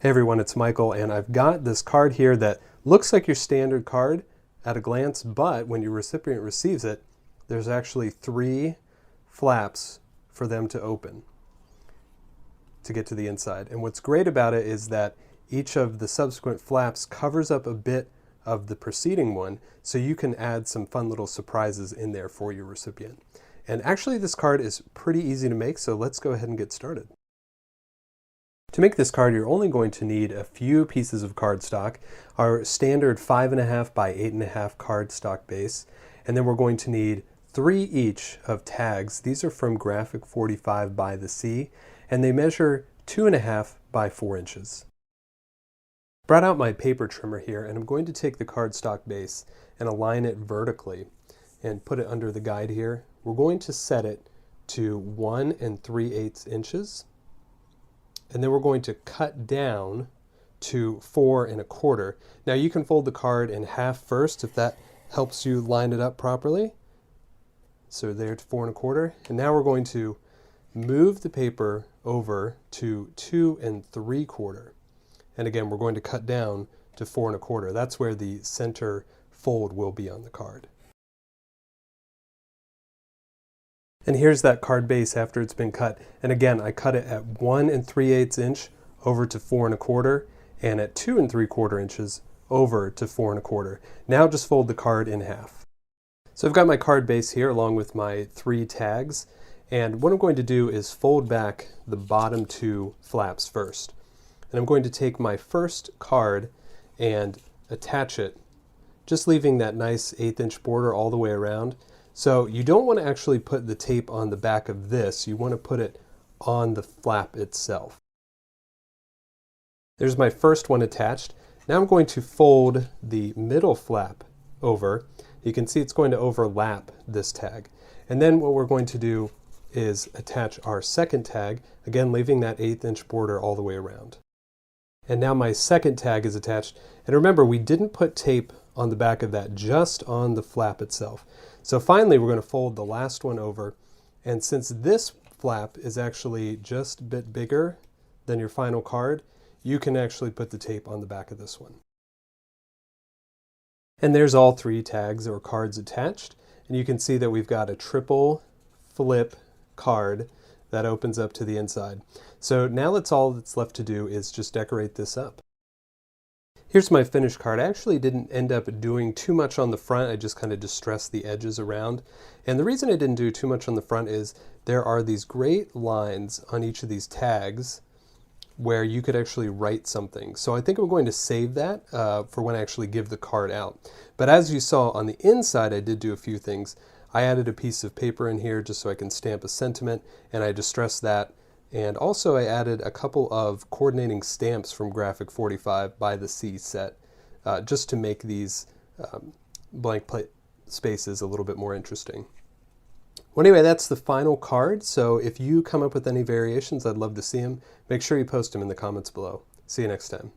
Hey everyone, it's Michael, and I've got this card here that looks like your standard card at a glance, but when your recipient receives it, there's actually 3 flaps for them to open to get to the inside. And what's great about it is that each of the subsequent flaps covers up a bit of the preceding one, so you can add some fun little surprises in there for your recipient. And actually this card is pretty easy to make, so let's go ahead and get started. To make this card, you're only going to need a few pieces of cardstock, our standard 5.5 by 8.5 cardstock base, and then we're going to need 3 each of tags. These are from Graphic 45 by the Sea, and they measure 2.5 by 4 inches. Brought out my paper trimmer here, and I'm going to take the cardstock base and align it vertically and put it under the guide here. We're going to set it to 1 3/8 inches. And then we're going to cut down to 4 1/4. Now you can fold the card in half first if that helps you line it up properly. So there to 4 1/4. And now we're going to move the paper over to 2 3/4. And again, we're going to cut down to 4 1/4. That's where the center fold will be on the card. And here's that card base after it's been cut. And again, I cut it at 1 3/8 inch over to 4 1/4 and at 2 3/4 inches over to 4 1/4. Now just fold the card in half. So I've got my card base here along with my 3 tags. And what I'm going to do is fold back the bottom 2 flaps first. And I'm going to take my first card and attach it, just leaving that nice 1/8 inch border all the way around. So you don't want to actually put the tape on the back of this, you want to put it on the flap itself. There's my first one attached. Now I'm going to fold the middle flap over. You can see it's going to overlap this tag. And then what we're going to do is attach our second tag, again leaving that 1/8 inch border all the way around. And now my second tag is attached. And remember, we didn't put tape on the back of that, just on the flap itself. So finally we're going to fold the last one over, and since this flap is actually just a bit bigger than your final card, you can actually put the tape on the back of this one. And there's all 3 tags or cards attached, and you can see that we've got a triple flip card that opens up to the inside. So now all that's left to do is just decorate this up. Here's my finished card. I actually didn't end up doing too much on the front. I just kind of distressed the edges around. And the reason I didn't do too much on the front is there are these great lines on each of these tags where you could actually write something. So I think I'm going to save that for when I actually give the card out. But as you saw on the inside, I did do a few things. I added a piece of paper in here just so I can stamp a sentiment, and I distressed that. And also I added a couple of coordinating stamps from Graphic 45 by the Sea set, just to make these blank plate spaces a little bit more interesting. Well, anyway, that's the final card. So if you come up with any variations, I'd love to see them. Make sure you post them in the comments below. See you next time.